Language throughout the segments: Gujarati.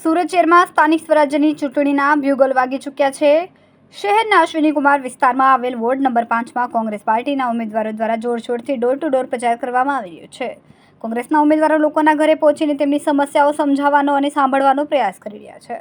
સુરત શહેરમાં સ્થાનિક સ્વરાજ્યની ચૂંટણીના બ્યુગલ વાગી ચૂક્યા છે। શહેરના અશ્વિનીકુમાર વિસ્તારમાં આવેલ વોર્ડ નંબર 5માં કોંગ્રેસ પાર્ટીના ઉમેદવારો દ્વારા જોરશોરથી ડોર ટુ ડોર પ્રચાર કરવામાં આવી રહ્યો છે। કોંગ્રેસના ઉમેદવારો લોકોના ઘરે પહોંચીને તેમની સમસ્યાઓ સમજાવવાનો અને સાંભળવાનો પ્રયાસ કરી રહ્યા છે।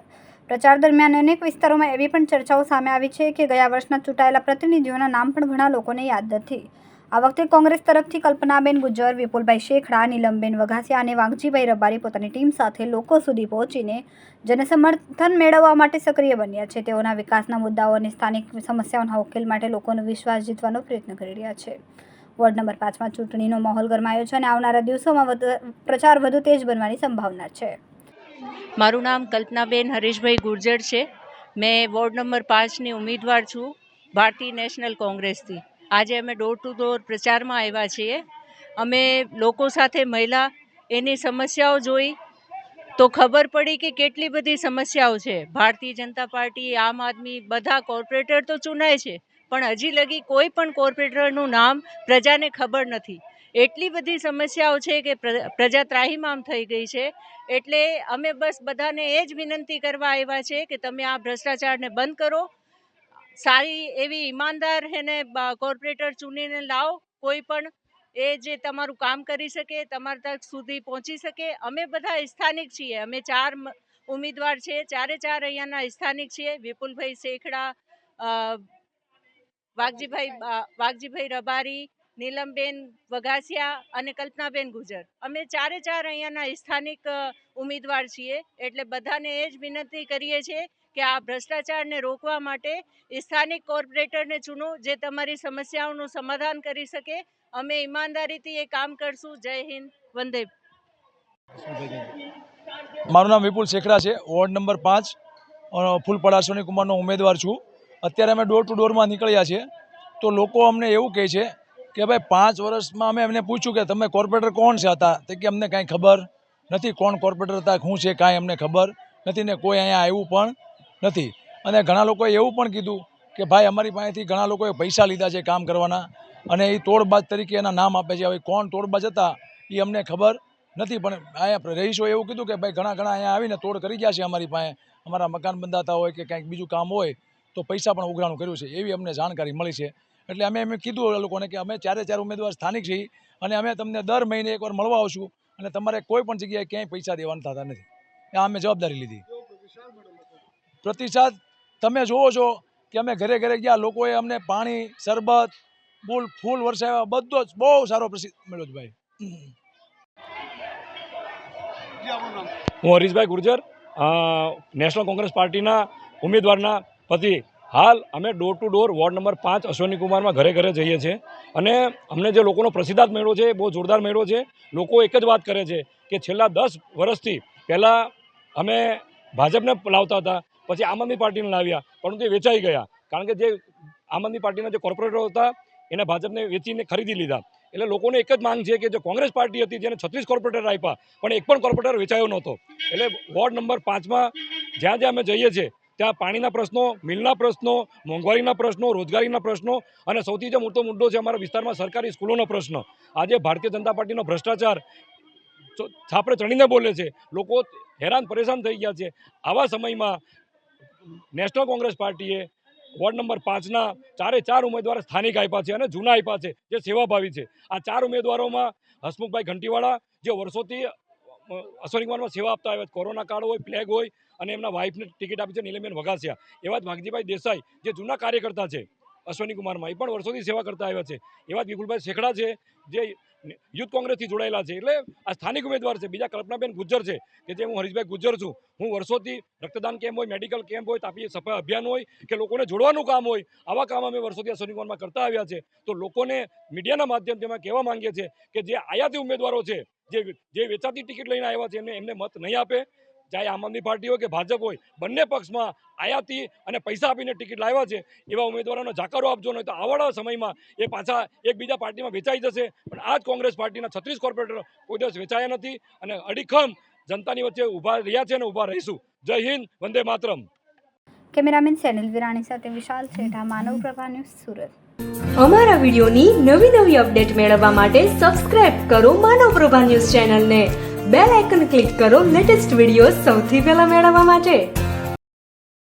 પ્રચાર દરમિયાન અનેક વિસ્તારોમાં એવી પણ ચર્ચાઓ સામે આવી છે કે ગયા વર્ષના ચૂંટાયેલા પ્રતિનિધિઓના નામ પણ ઘણા લોકોને યાદ નથી। આ વખતે કોંગ્રેસ તરફથી કલ્પનાબેન ગુજ્જર, વિપુલભાઈ શેખડા, નીલમબેન વઘાસિયા અને વાઘજીભાઈ રબારી પોતાની ટીમ સાથે લોકો સુધી પહોંચીને જનસમર્થન મેળવવા માટે સક્રિય બન્યા છે। તેઓના વિકાસના મુદ્દાઓ અને સ્થાનિક સમસ્યાઓના ઉકેલ માટે લોકોનો વિશ્વાસ જીતવાનો પ્રયત્ન કરી રહ્યા છે। વોર્ડ નંબર 5માં ચૂંટણીનો માહોલ ગરમાયો છે અને આવનારા દિવસોમાં પ્રચાર વધુ તેજ બનવાની સંભાવના છે। મારું નામ કલ્પનાબેન હરીશભાઈ ગુર્જર છે। મેં વોર્ડ નંબર 5ની ઉમેદવાર છું ભારતીય નેશનલ કોંગ્રેસથી। આજે અમે ડોર ટુ ડોર પ્રચારમાં આવ્યા છીએ। અમે લોકો સાથે મળ્યા, એની સમસ્યાઓ જોઈ તો ખબર પડી કે કેટલી બધી સમસ્યાઓ છે। ભારતીય જનતા પાર્ટી, આમ આદમી બધા કોર્પોરેટર તો ચૂંટાય છે, પણ હજી લગી કોઈ પણ કોર્પોરેટરનું નામ પ્રજાને ખબર નથી। એટલી બધી સમસ્યાઓ છે કે પ્રજા ત્રાહિમામ થઈ ગઈ છે। એટલે અમે બસ બધાને એ જ વિનંતી કરવા આવ્યા છે કે તમે આ ભ્રષ્ટાચારને બંધ કરો, સારી એવી ઈમાનદાર એને કોર્પોરેટર ચૂંટીને લાવો, કોઈ પણ એ જે તમારું કામ કરી શકે, તમારા તક સુધી પહોંચી શકે। અમે બધા સ્થાનિક છીએ, અમે 4 ઉમેદવાર છે, ચારે ચાર અહીંયાના સ્થાનિક છીએ। વિપુલભાઈ શેખડા, વાઘજીભાઈ રબારી, નીલમબેન વઘાસિયા અને કલ્પનાબેન ગુજર, અમે ચારે ચાર અહીંયાના સ્થાનિક ઉમેદવાર છીએ। એટલે બધાને એ જ વિનંતી કરીએ છીએ કે આ ભ્રષ્ટાચારને રોકવા માટે સ્થાનિક કોર્પોરેટરને ચૂનો, જે તમારી સમસ્યાઓનું સમાધાન કરી શકે। અમે ઈમાનદારીથી એ કામ કરશું। જય હિન્દ, વંદે। મારું નામ વિપુલ શેખડા છે, વોર્ડ નંબર 5 ફૂલપડા અશ્વિનીકુમારનો ઉમેદવાર છું। અત્યારે અમે ડોર ટુ ડોરમાં નીકળ્યા છીએ તો લોકો અમને એવું કહે છે કે ભાઈ 5 વર્ષમાં અમે એમને પૂછ્યું કે તમે કોર્પોરેટર કોણ છે હતા, તો કે અમને કાંઈ ખબર નથી કોણ કોર્પોરેટર હતા, શું છે કાંઈ અમને ખબર નથી ને કોઈ અહીંયા આવ્યું પણ નથી। અને ઘણા લોકોએ એવું પણ કીધું કે ભાઈ અમારી પાસેથી ઘણા લોકોએ પૈસા લીધા છે કામ કરવાના અને એ તોડબાજ તરીકે એના નામ આપે છે। હવે કોણ તોડબાજ હતા એ અમને ખબર નથી, પણ અહીંયા રહીશોએ એવું કીધું કે ભાઈ ઘણા અહીંયા આવીને તોડ કરી ગયા છે અમારી પાસે, અમારા મકાન બંધાતા હોય કે કંઈક બીજું કામ હોય તો પૈસા પણ ઉઘરાણું કર્યું છે, એવી અમને જાણકારી મળી છે। એટલે અમે કીધું એ લોકોને કે અમે ચારે ચાર ઉમેદવાર સ્થાનિક છીએ અને અમે તમને દર મહિને એકવાર મળવા આવશું અને તમારે કોઈ પણ જગ્યાએ ક્યાંય પૈસા દેવાના થતા નથી। આ અમે જવાબદારી લીધી। પ્રતિસાદ તમે જોવો છો કે અમે ઘરે ઘરે ગયા, લોકોએ અમને પાણી, શરબત, ફૂલ વરસાવ્યા, બધો જ બહુ સારો પ્રતિસાદ મળ્યો છે ભાઈ। હું હરીશભાઈ ગુર્જર, નેશનલ કોંગ્રેસ પાર્ટીના ઉમેદવારના પતિ। હાલ અમે door to door ward number 5 અશ્વિનીકુમારમાં ઘરે ઘરે જઈએ છીએ અને અમને જે લોકોનો પ્રતિસાદ મળ્યો છે બહુ જોરદાર મળ્યો છે। લોકો એક જ વાત કરે છે કે છેલ્લા 10 વર્ષથી પહેલાં અમે ભાજપને લાવતા હતા, પછી આમ આદમી પાર્ટીને લાવ્યા, પરંતુ એ વેચાઈ ગયા, કારણ કે જે આમ આદમી પાર્ટીના જે કોર્પોરેટરો હતા એને ભાજપને વેચીને ખરીદી લીધા। એટલે લોકોને એક જ માંગ છે કે જે કોંગ્રેસ પાર્ટી હતી જેને 36 કોર્પોરેટર આપ્યા પણ એક પણ કોર્પોરેટર વેચાયો નહોતો। એટલે વોર્ડ નંબર 5માં જ્યાં જ્યાં અમે જઈએ છીએ ત્યાં પાણીના પ્રશ્નો, મિલના પ્રશ્નો, મોંઘવારીના પ્રશ્નો, રોજગારીના પ્રશ્નો અને સૌથી જે મોટો મુદ્દો છે અમારા વિસ્તારમાં સરકારી સ્કૂલોનો પ્રશ્ન। આજે ભારતીય જનતા પાર્ટીનો ભ્રષ્ટાચાર છાપરે ચડીને બોલે છે, લોકો હેરાન પરેશાન થઈ ગયા છે। આવા સમયમાં નેશનલ કોંગ્રેસ પાર્ટીએ વોર્ડ નંબર 5ના ચારે ચાર ઉમેદવાર સ્થાનિક આપ્યા છે અને જૂના આપ્યા છે જે સેવાભાવી છે। આ 4 ઉમેદવારોમાં હસમુખભાઈ ઘંટીવાળા જે વર્ષોથી અશ્વિનીકુમારમાં સેવા આપતા આવ્યા, કોરોના કાળ હોય, પ્લેગ હોય અને એમના વાઇફને ટિકિટ આપી છે નીલમબેન વઘાસિયા। એવા જ વાઘજીભાઈ દેસાઈ જે જૂના કાર્યકર્તા છે અશ્વિનીકુમારમાં, એ પણ વર્ષોથી સેવા કરતા આવ્યા છે। એવા જ વિપુલભાઈ શેખડા છે જે યુથ કોંગ્રેસથી જોડાયેલા છે, એટલે આ સ્થાનિક ઉમેદવાર છે। બીજા કલ્પનાબેન ગુજ્જર છે કે જે હું હરીશભાઈ ગુજ્જર છું, હું વર્ષોથી રક્તદાન કેમ્પ હોય, મેડિકલ કેમ્પ હોય, તાપી સફાઈ અભિયાન હોય કે લોકોને જોડવાનું કામ હોય, આવા કામ અમે વર્ષોથી અશ્વિનીકુમારમાં કરતા આવ્યા છે। તો લોકોને મીડિયાના માધ્યમથી અમે કહેવા માંગીએ છીએ કે જે આયાતી ઉમેદવારો છે, જે વેચાતી ટિકિટ લઈને આવ્યા છે એમને મત નહીં આપે। ચાહે આમ આદમી પાર્ટી હોય કે ભાજપ હોય, બંને પક્ષમાં આયાતી અને પૈસા આપીને ટિકિટ લાવ્યા છે એવા ઉમેદવારોને જાકારો આપજો, નહીં તો આવવાના સમયમાં એ પાછા એકબીજા પાર્ટીમાં વેચાઈ જશે। પણ આ જ કોંગ્રેસ પાર્ટીના 36 કોર્પોરેટર કોઈ દિવસ વેચાયા નથી અને અડીખમ જનતાની વચ્ચે ઊભા રહ્યા છે અને ઊભા રહીશું। જય હિન્દ, વંદે માતરમ। કેમેરામેન સેનિલ વિરાણી સાથે વિશાલ છેઠા, માનવ પ્રભા ન્યૂઝ, સુરત। અમારા વિડીયોની નવી અપડેટ મેળવવા માટે સબસ્ક્રાઇબ કરો માનવ પ્રભા ન્યૂઝ ચેનલને. બેલ આઇકન ક્લિક કરો લેટેસ્ટ વિડીયો સૌથી પહેલા મેળવવા માટે.